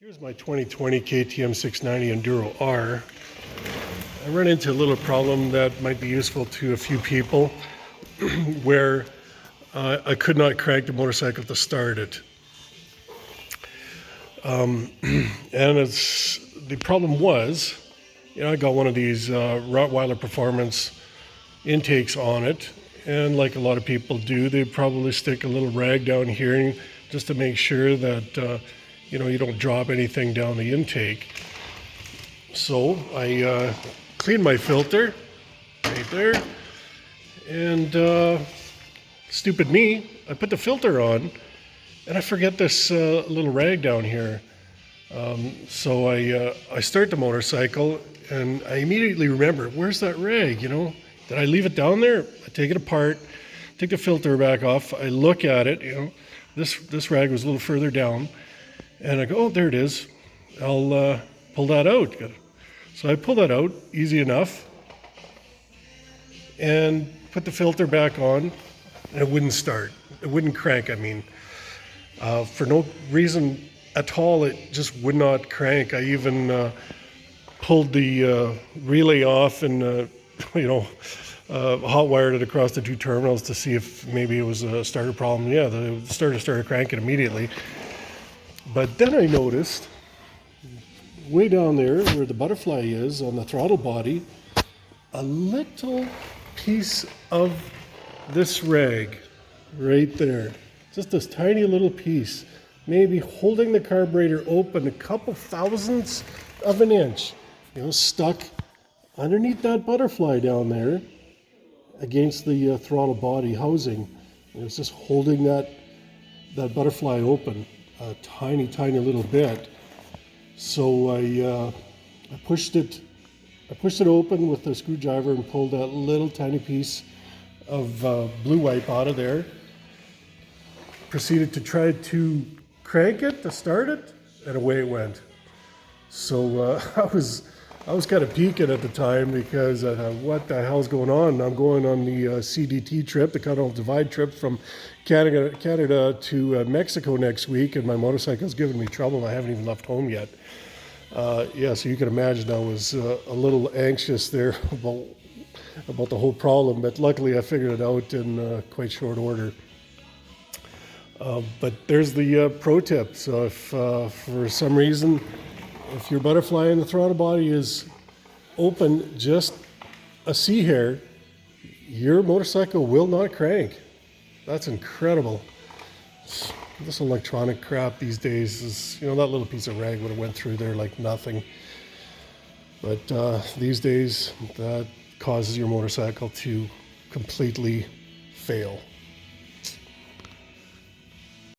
Here's my 2020 KTM 690 Enduro R. I run into a little problem that might be useful to a few people where I could not crank the motorcycle to start it. And the problem was, I got one of these Rottweiler Performance intakes on it, and like a lot of people do, they probably stick a little rag down here just to make sure that you don't drop anything down the intake. So I cleaned my filter right there, and stupid me, I put the filter on and I forget this little rag down here. So I start the motorcycle and I immediately remember, where's that rag? Did I leave it down there? I take it apart, take the filter back off, I look at it, this rag was a little further down, and I go, oh, there it is. I'll pull that out. So I pull that out, easy enough, and put the filter back on, and it wouldn't start. It wouldn't crank, for no reason at all, it just would not crank. I even pulled the relay off and, hot wired it across the two terminals to see if maybe it was a starter problem. Yeah, the starter started cranking immediately. But then I noticed, way down there where the butterfly is on the throttle body, a little piece of this rag right there. Just this tiny little piece, maybe holding the carburetor open a couple thousandths of an inch, stuck underneath that butterfly down there against the throttle body housing. It's just holding that butterfly open a tiny little bit. So I pushed it open with the screwdriver and pulled that little tiny piece of blue wipe out of there. Proceeded to try to crank it, to start it, and away it went. So I was kind of peeking at the time because what the hell's going on? I'm going on the CDT trip, the Continental Divide trip from Canada to Mexico next week, and my motorcycle's giving me trouble. I haven't even left home yet. So you can imagine I was a little anxious there about the whole problem, but luckily I figured it out in quite short order. But there's the pro tip. So if for some reason, if your butterfly in the throttle body is open just a C hair, your motorcycle will not crank. That's incredible. This electronic crap these days is, that little piece of rag would have went through there like nothing. But these days, that causes your motorcycle to completely fail.